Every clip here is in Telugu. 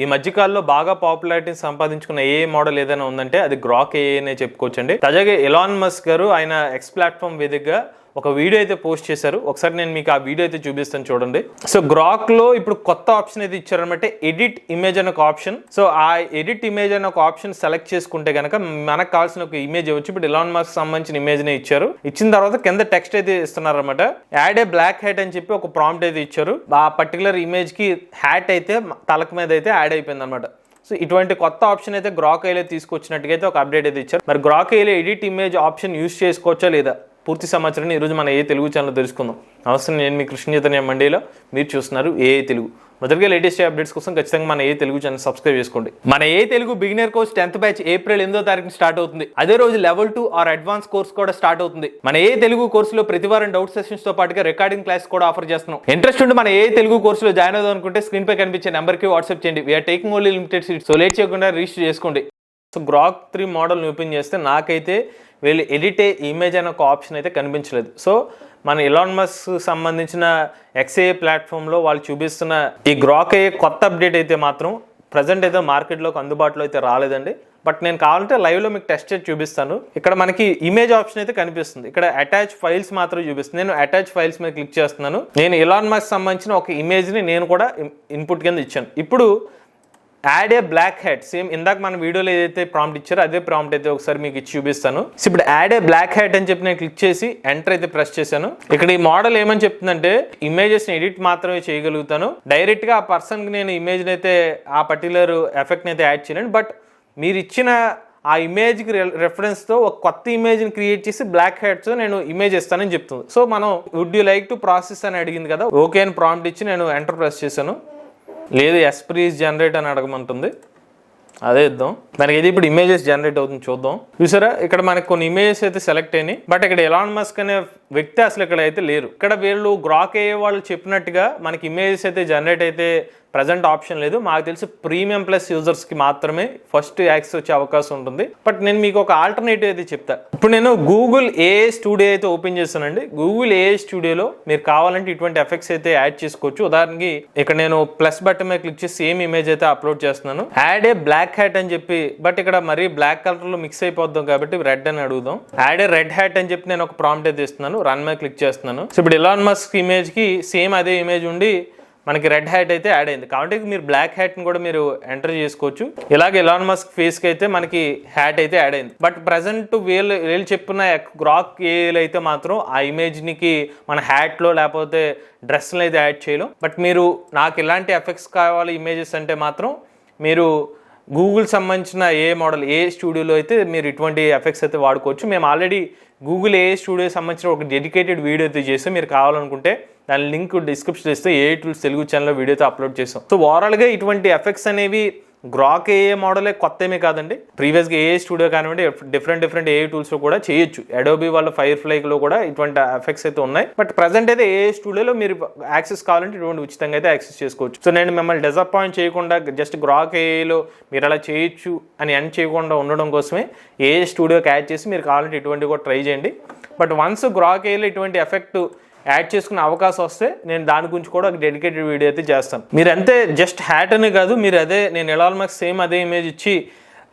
ఈ మధ్యకాలంలో బాగా పాపులారిటీ సంపాదించుకున్న ఏ మోడల్ ఏదైనా ఉందంటే అది గ్రాక్ ఏఐ అనే చెప్పుకోవచ్చండి. తాజాగా ఎలాన్ మస్క్ గారు ఆయన ఎక్స్ ప్లాట్ఫామ్ వేదికగా ఒక వీడియో అయితే పోస్ట్ చేశారు. ఒకసారి నేను మీకు ఆ వీడియో అయితే చూపిస్తాను చూడండి. సో గ్రాక్ లో ఇప్పుడు కొత్త ఆప్షన్ అయితే ఇచ్చారనమాట, ఎడిట్ ఇమేజ్ అనే ఒక ఆప్షన్. సో ఆ ఎడిట్ ఇమేజ్ అనే ఒక ఆప్షన్ సెలెక్ట్ చేసుకుంటే కనుక మనకు కావాల్సిన ఒక ఇమేజ్ ఇవ్వచ్చు. ఇప్పుడు ఎలాన్ మస్క్ సంబంధించిన ఇమేజ్ నే ఇచ్చారు. ఇచ్చిన తర్వాత కింద టెక్స్ట్ అయితే ఇస్తున్నారనమాట. యాడ్ ఏ బ్లాక్ హ్యాట్ అని చెప్పి ఒక ప్రాంప్ట్ అయితే ఇచ్చారు. ఆ పర్టికులర్ ఇమేజ్ కి హ్యాట్ అయితే తలకు మీద అయితే యాడ్ అయిపోయింది అనమాట. సో ఇటువంటి కొత్త ఆప్షన్ అయితే గ్రాక్ ఏఐలో తీసుకొచ్చినట్టుగా అయితే ఒక అప్డేట్ అయితే ఇచ్చారు. మరి గ్రాక్ ఏఐలో ఎడిట్ ఇమేజ్ ఆప్షన్ యూజ్ చేసుకోవచ్చా లేదా పూర్తి సమాచారాన్ని ఈరోజు మన ఏ తెలుగు ఛానల్ తెలుసుకుందాం. అవసరం నేను మీ కృష్ణ చైతన్య మండీలో, మీరు చూస్తున్నారు ఏ తెలుగు. మొదటిగా లేటెస్ట్ అప్డేట్స్ కోసం ఖచ్చితంగా మన ఏ తెలుగు ఛానల్ సబ్స్క్రైబ్ చేసుకోండి. మన ఏ Telugu beginner course 10th batch April 8వ తారీఖున స్టార్ట్ అవుతుంది. అదే రోజు లెవెల్ 2 ఆర్ అడ్వాన్స్ కోర్స్ కూడా స్టార్ట్ అవుతుంది. మన ఏ తెలుగు కోర్సులో ప్రతి వారం డౌట్ సెషన్స్ తో పాటుగా రికార్డింగ్ క్లాస్ కూడా ఆఫర్ చేస్తున్నాం. ఇంట్రెస్ట్ ఉంటే మన ఏ తెలుగు కోర్సులో జాయిన్ అవుదాం అనుకుంటే స్క్రీన్ పై కనిపించే నెంబర్ కి వాట్సాప్ చేయండి. We're taking only limited seats. So late చేయకుండా రిజిస్టర్ చేసుకోండి. సో గ్రాక్ 3 మోడల్ని ఓపెన్ చేస్తే నాకైతే వీళ్ళు ఎడిట్ ఇమేజ్ అనే ఒక ఆప్షన్ అయితే కనిపించలేదు. సో మన ఎలాన్ మస్క్ సంబంధించిన XAI ప్లాట్ఫామ్లో వాళ్ళు చూపిస్తున్న ఈ గ్రాక్ ఏఐ కొత్త అప్డేట్ అయితే మాత్రం ప్రజెంట్ అయితే మార్కెట్లోకి అందుబాటులో అయితే రాలేదండి. బట్ నేను కావాలంటే లైవ్లో మీకు టెస్ట్ చేసి చూపిస్తాను. ఇక్కడ మనకి ఇమేజ్ ఆప్షన్ అయితే కనిపిస్తుంది. ఇక్కడ అటాచ్ ఫైల్స్ మాత్రం చూపిస్తుంది. నేను అటాచ్ ఫైల్స్ మీద క్లిక్ చేస్తున్నాను. నేను ఎలాన్ మస్క్ సంబంధించిన ఒక ఇమేజ్ని నేను కూడా ఇన్పుట్ కింద ఇచ్చాను. ఇప్పుడు యాడ్ ఏ బ్లాక్ హ్యాట్, సేమ్ ఇందాక మన వీడియోలో ఏదైతే ప్రాంప్ట్ ఇచ్చారో అదే ప్రాంప్ట్ అయితే ఒకసారి మీకు ఇచ్చి చూపిస్తాను. సో ఇప్పుడు యాడ్ ఏ బ్లాక్ హ్యాట్ అని చెప్పి నేను క్లిక్ చేసి ఎంటర్ అయితే ప్రెస్ చేశాను. ఇక్కడ ఈ మోడల్ ఏమని చెప్తుందంటే ఇమేజెస్ ని ఎడిట్ మాత్రమే చేయగలుగుతాను, డైరెక్ట్ గా ఆ పర్సన్ కి నేను ఇమేజ్ అయితే ఆ పర్టికులర్ ఎఫెక్ట్ అయితే యాడ్ చేయలేను. బట్ మీరు ఇచ్చిన ఆ ఇమేజ్ కి రెఫరెన్స్ తో ఒక కొత్త ఇమేజ్ ని క్రియేట్ చేసి బ్లాక్ హ్యాట్స్ నేను ఇమేజ్ ఇస్తానని చెప్తుంది. సో మనం would you like to process అని అడిగింది కదా, ఓకే అని ప్రాంప్ట్ ఇచ్చి నేను ఎంటర్ ప్రెస్ చేశాను. లేదు ప్లీజ్ జనరేట్ అని అడగమంటుంది, అదే ఇద్దాం. మనకి ఇది ఇప్పుడు ఇమేజెస్ జనరేట్ అవుతుంది, చూద్దాం. చూసారా ఇక్కడ మనకి కొన్ని ఇమేజెస్ అయితే సెలెక్ట్ అయినాయి. బట్ ఇక్కడ ఎలాన్ మస్క్ అనే వ్యక్తి అసలు ఇక్కడ అయితే లేరు. ఇక్కడ వీళ్ళు గ్రాక్ ఏఐ వాళ్ళు చెప్పినట్టుగా మనకి ఇమేజెస్ అయితే జనరేట్ అయితే ప్రజెంట్ ఆప్షన్ లేదు. మాకు తెలిసి ప్రీమియం ప్లస్ యూజర్స్ కి మాత్రమే ఫస్ట్ యాక్సెస్ వచ్చే అవకాశం ఉంటుంది. బట్ నేను మీకు ఒక ఆల్టర్నేటివ్ అయితే చెప్తా. ఇప్పుడు నేను గూగుల్ ఏఐ స్టూడియో అయితే ఓపెన్ చేస్తానండి. గూగుల్ ఏఐ స్టూడియోలో మీరు కావాలంటే ఇటువంటి ఎఫెక్ట్స్ అయితే యాడ్ చేసుకోవచ్చు. ఉదాహరణకి ఇక్కడ నేను ప్లస్ బటన్ మీద క్లిక్ చేసి సేమ్ ఇమేజ్ అయితే అప్లోడ్ చేస్తున్నాను. యాడ్ ఏ బ్లాక్ హ్యాట్ అని చెప్పి, బట్ ఇక్కడ మరీ బ్లాక్ కలర్ లో మిక్స్ అయిపోద్దాం కాబట్టి రెడ్ అని అడుగుదాం. యాడ్ ఏ రెడ్ హ్యాట్ అని చెప్పి నేను ఒక ప్రాంప్ట్ అయితే ఇస్తున్నాను. రన్ మీద క్లిక్ చేస్తున్నాను. సో ఇప్పుడు ఎలాన్ మస్క్ ఇమేజ్ కి సేమ్ అదే ఇమేజ్ ఉండి మనకి రెడ్ హ్యాట్ అయితే యాడ్ అయింది. కాబట్టి మీరు బ్లాక్ హ్యాట్ ని కూడా మీరు ఎంటర్ చేసుకోవచ్చు. ఇలాగే ఎలాన్ మస్క్ ఫేస్ కి అయితే మనకి హ్యాట్ అయితే యాడ్ అయింది. బట్ ప్రజెంట్ వీళ్ళు చెప్పిన గ్రాక్ ఏఐలో అయితే మాత్రం ఆ ఇమేజ్ నికి మన హ్యాట్ లో లేకపోతే డ్రెస్ లో అయితే యాడ్ చేయలేం. బట్ మీరు నాకు ఇలాంటి ఎఫెక్ట్స్ కావాలి ఇమేజెస్ అంటే మాత్రం మీరు గూగుల్ సంబంధించిన ఏ మోడల్ ఏ స్టూడియోలో అయితే మీరు ఇటువంటి ఎఫెక్ట్స్ అయితే వాడుకోవచ్చు. మేము ఆల్రెడీ గూగుల్ ఏ స్టూడియో సంబంధించిన ఒక డెడికేటెడ్ వీడియో అయితే చేస్తాం. మీరు కావాలనుకుంటే దాని లింక్ డిస్క్రిప్షన్ ఇస్తే ఏ టూల్స్ తెలుగు ఛానల్లో వీడియోతో అప్లోడ్ చేస్తాం. సో ఓవరాల్గా ఇటువంటి ఎఫెక్ట్స్ అనేవి గ్రాక్ ఏఐ మోడలే కొత్త ఏమీ కాదండి. ప్రీవియస్గా ఏ స్టూడియో కానివ్వండి డిఫరెంట్ ఏ టూల్స్లో కూడా చేయొచ్చు. అడోబీ వాళ్ళ ఫైర్ఫ్లైలో కూడా ఇటువంటి ఎఫెక్ట్స్ అయితే ఉన్నాయి. బట్ ప్రజెంట్ అయితే ఏ స్టూడియోలో మీరు యాక్సెస్ కావాలంటే ఇటువంటి ఉచితంగా అయితే యాక్సెస్ చేసుకోవచ్చు. సో నేను మిమ్మల్ని డిసప్పాయింట్ చేయకుండా జస్ట్ గ్రాక్ ఏఐలో మీరు అలా చేయొచ్చు అని ఎండ్ చేయకుండా ఉండడం కోసమే ఏ స్టూడియోకి యాడ్ చేసి మీరు కావాలంటే ఇటువంటి కూడా ట్రై చేయండి. బట్ వన్స్ గ్రాక్ ఏఐలో ఇటువంటి ఎఫెక్ట్ యాడ్ చేసుకునే అవకాశం వస్తే నేను దాని గురించి కూడా ఒక డెడికేటెడ్ వీడియో అయితే చేస్తాను. మీరు అంతే జస్ట్ హ్యాట్ అని కాదు, మీరు అదే నేను ఎలాన్ మస్క్ సేమ్ అదే ఇమేజ్ ఇచ్చి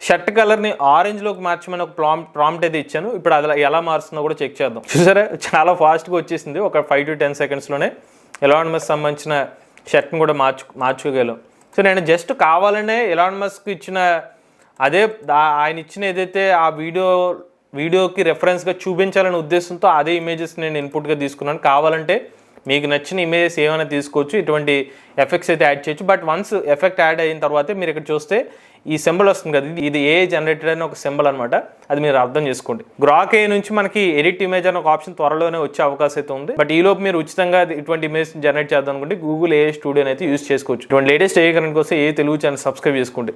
షర్ట్ కలర్ని ఆరెంజ్లోకి మార్చమని ఒక ప్రాంప్ట్ అయితే ఇచ్చాను. ఇప్పుడు అది ఎలా మారుస్తుందో కూడా చెక్ చేద్దాం. చూసారా చాలా ఫాస్ట్గా వచ్చేసింది. ఒక 5 to 10 secondsలోనే ఎలాన్ మస్క్ సంబంధించిన షర్ట్ని కూడా మార్చుకోగలం. సో నేను జస్ట్ కావాలనే ఎలాన్ మస్క్ ఇచ్చిన అదే ఆయన ఇచ్చిన ఏదైతే ఆ వీడియోకి రెఫరెన్స్గా చూపించాలనే ఉద్దేశంతో అదే ఇమేజెస్ నేను ఇన్పుట్గా తీసుకున్నాను. కావాలంటే మీకు నచ్చిన ఇమేజెస్ ఏమైనా తీసుకోవచ్చు, ఇటువంటి ఎఫెక్ట్స్ అయితే యాడ్ చేయొచ్చు. బట్ వన్స్ ఎఫెక్ట్ యాడ్ అయిన తర్వాత మీరు ఇక్కడ చూస్తే ఈ సింబల్ వస్తుంది కదా, ఇది ఏ జనరేటెడ్ అని ఒక సింబల్ అనమాట. అది మీరు అర్థం చేసుకోండి. గ్రాక్ ఏ నుంచి మనకి ఎడిట్ ఇమేజ్ అనే ఒక ఆప్షన్ త్వరలోనే వచ్చే అవకాశం అయితే ఉంది. బట్ ఈలోపు మీరు ఉచితంగా ఇటువంటి ఇమేజ్ జనరేట్ చేద్దాం అనుకుంటే గూగుల్ ఏ స్టూడియోని అయితే యూజ్ చేసుకోవచ్చు. ఇటువంటి లేటెస్ట్ ఏ కరెంట్ కోసం ఏ తెలుగు ఛానల్ సబ్స్క్రైబ్ చేసుకోండి.